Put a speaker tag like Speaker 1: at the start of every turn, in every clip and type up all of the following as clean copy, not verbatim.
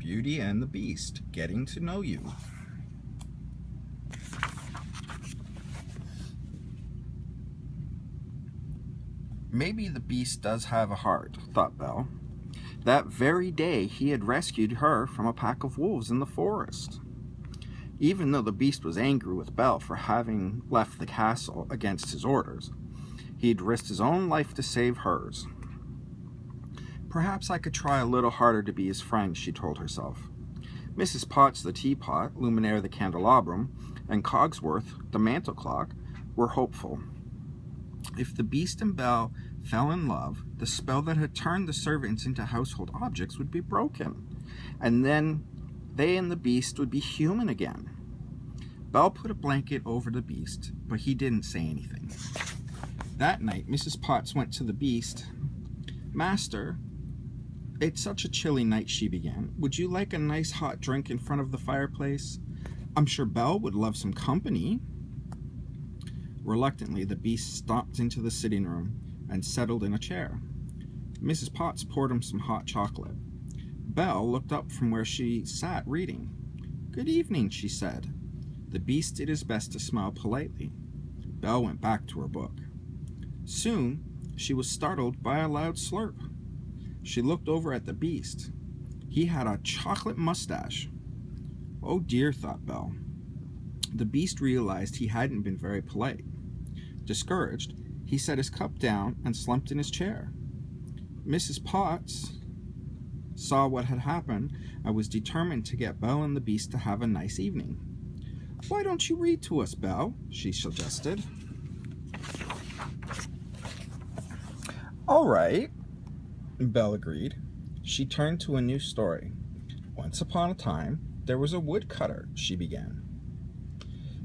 Speaker 1: Beauty and the Beast, Getting to Know You. Maybe the Beast does have a heart, thought Belle. That very day he had rescued her from a pack of wolves in the forest. Even though the Beast was angry with Belle for having left the castle against his orders, he had risked his own life to save hers. Perhaps I could try a little harder to be his friend, she told herself. Mrs. Potts the teapot, Luminaire the candelabrum, and Cogsworth the mantel clock were hopeful. If the Beast and Belle fell in love, the spell that had turned the servants into household objects would be broken, and then they and the Beast would be human again. Belle put a blanket over the Beast, but he didn't say anything. That night, Mrs. Potts went to the Beast. "Master, it's such a chilly night," she began. "Would you like a nice hot drink in front of the fireplace? I'm sure Belle would love some company." Reluctantly, the Beast stopped into the sitting room and settled in a chair. Mrs. Potts poured him some hot chocolate. Belle looked up from where she sat reading. "Good evening," she said. The Beast did his best to smile politely. Belle went back to her book. Soon, she was startled by a loud slurp. She looked over at the Beast. He had a chocolate mustache. "Oh dear," thought Belle. The Beast realized he hadn't been very polite. Discouraged, he set his cup down and slumped in his chair. Mrs. Potts saw what had happened and was determined to get Belle and the Beast to have a nice evening. "Why don't you read to us, Belle?" she suggested. "All right," Belle agreed. She turned to a new story. "Once upon a time, there was a woodcutter," she began.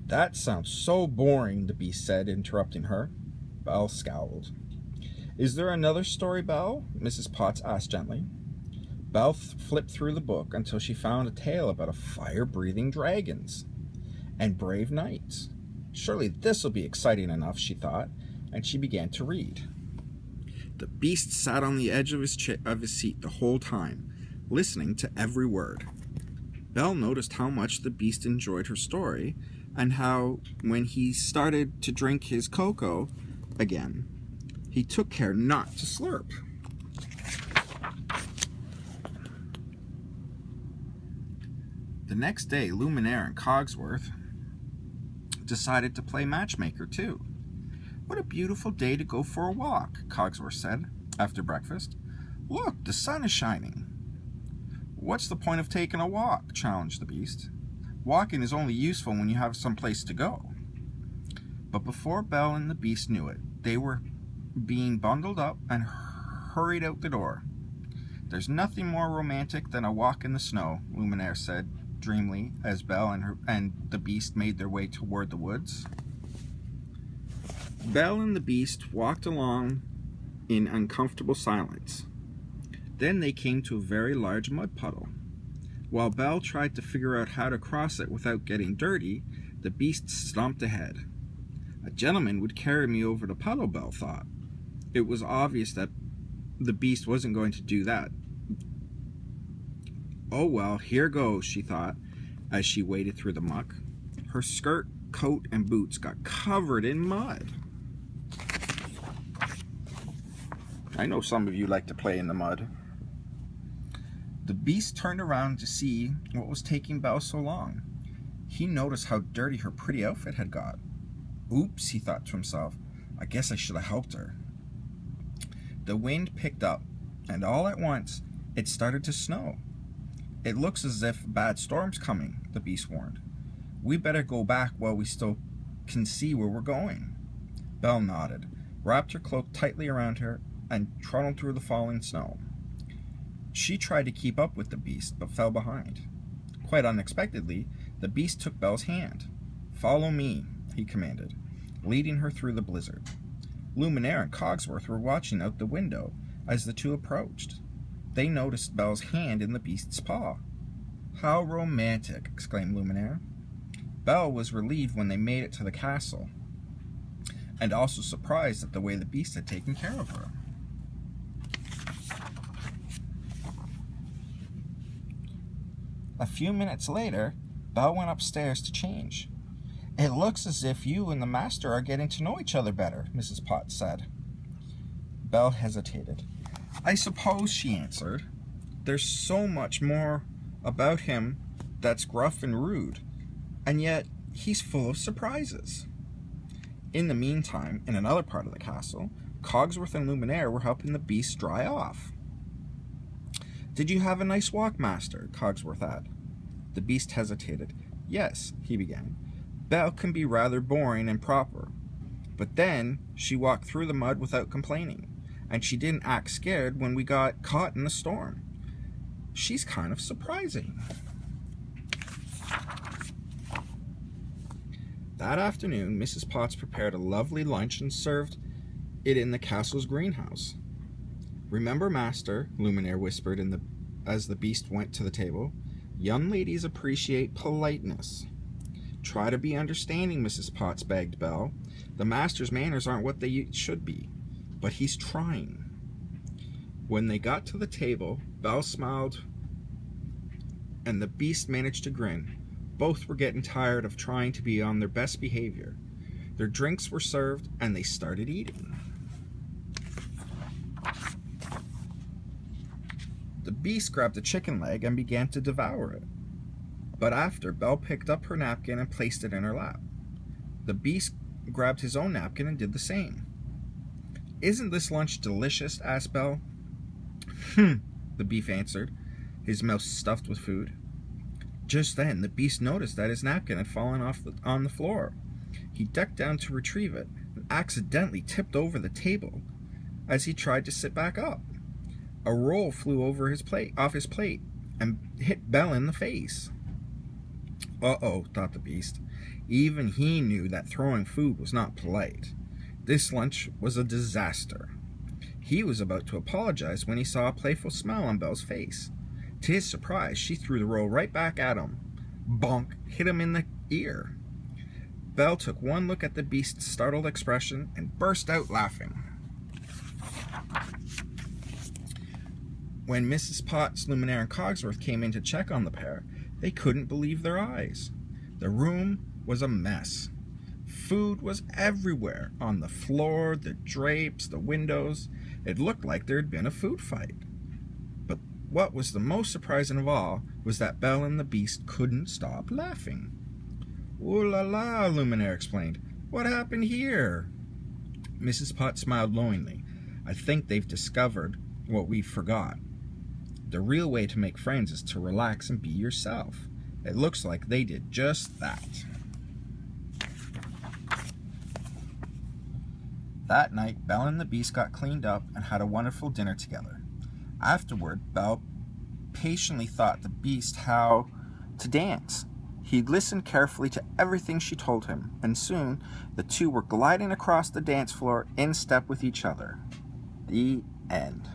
Speaker 1: "That sounds so boring," the Beast said, interrupting her. Belle scowled. "Is there another story, Belle?" Mrs. Potts asked gently. Belle flipped through the book until she found a tale about fire-breathing dragons and brave knights. Surely this will be exciting enough, she thought, and she began to read. The Beast sat on the edge of his seat the whole time, listening to every word. Belle noticed how much the Beast enjoyed her story, and how, when he started to drink his cocoa again, he took care not to slurp. The next day, Luminaire and Cogsworth decided to play matchmaker too. "What a beautiful day to go for a walk," Cogsworth said after breakfast. "Look, the sun is shining." "What's the point of taking a walk?" challenged the Beast. "Walking is only useful when you have some place to go." But before Belle and the Beast knew it, they were being bundled up and hurried out the door. "There's nothing more romantic than a walk in the snow," Luminaire said dreamily as Belle and the Beast made their way toward the woods. Belle and the Beast walked along in uncomfortable silence. Then they came to a very large mud puddle. While Belle tried to figure out how to cross it without getting dirty, the Beast stomped ahead. "A gentleman would carry me over the puddle," Belle thought. It was obvious that the Beast wasn't going to do that. "Oh well, here goes," she thought, as she waded through the muck. Her skirt, coat, and boots got covered in mud. I know some of you like to play in the mud. The Beast turned around to see what was taking Belle so long. He noticed how dirty her pretty outfit had got. "Oops," he thought to himself. "I guess I should have helped her." The wind picked up, and all at once, it started to snow. "It looks as if a bad storm's coming," the Beast warned. "We better go back while we still can see where we're going." Belle nodded, wrapped her cloak tightly around her, and trundled through the falling snow. She tried to keep up with the Beast, but fell behind. Quite unexpectedly, the Beast took Belle's hand. "Follow me," he commanded, leading her through the blizzard. Luminaire and Cogsworth were watching out the window as the two approached. They noticed Belle's hand in the Beast's paw. "How romantic!" exclaimed Luminaire. Belle was relieved when they made it to the castle, and also surprised at the way the Beast had taken care of her. A few minutes later, Belle went upstairs to change. "It looks as if you and the master are getting to know each other better," Mrs. Potts said. Belle hesitated. "I suppose," she answered. "There's so much more about him that's gruff and rude, and yet he's full of surprises." In the meantime, in another part of the castle, Cogsworth and Luminaire were helping the beast dry off. "Did you have a nice walk, master?" Cogsworth asked. The beast hesitated. "Yes," he began. "Belle can be rather boring and proper, but then she walked through the mud without complaining, and she didn't act scared when we got caught in the storm. She's kind of surprising." That afternoon, Mrs. Potts prepared a lovely lunch and served it in the castle's greenhouse. "Remember, master," Luminaire whispered as the beast went to the table, "young ladies appreciate politeness." "Try to be understanding, Mrs. Potts," begged Belle. "The master's manners aren't what they should be, but he's trying." When they got to the table, Belle smiled and the beast managed to grin. Both were getting tired of trying to be on their best behavior. Their drinks were served and they started eating. The beast grabbed a chicken leg and began to devour it. But after, Belle picked up her napkin and placed it in her lap. The beast grabbed his own napkin and did the same. "Isn't this lunch delicious?" asked Belle. The beast answered, his mouth stuffed with food. Just then, the beast noticed that his napkin had fallen on the floor. He ducked down to retrieve it and accidentally tipped over the table as he tried to sit back up. A roll flew off his plate and hit Belle in the face. "Uh-oh," thought the beast. Even he knew that throwing food was not polite. This lunch was a disaster. He was about to apologize when he saw a playful smile on Belle's face. To his surprise, she threw the roll right back at him. Bonk! Hit him in the ear. Belle took one look at the beast's startled expression and burst out laughing. When Mrs. Potts, Luminaire, and Cogsworth came in to check on the pair, they couldn't believe their eyes. The room was a mess. Food was everywhere, on the floor, the drapes, the windows. It looked like there had been a food fight. But what was the most surprising of all was that Belle and the beast couldn't stop laughing. "Ooh la la," Luminaire explained. "What happened here?" Mrs. Potts smiled knowingly. "I think they've discovered what we forgot. The real way to make friends is to relax and be yourself. It looks like they did just that." That night, Belle and the beast got cleaned up and had a wonderful dinner together. Afterward, Belle patiently taught the beast how to dance. He listened carefully to everything she told him, and soon the two were gliding across the dance floor in step with each other. The end.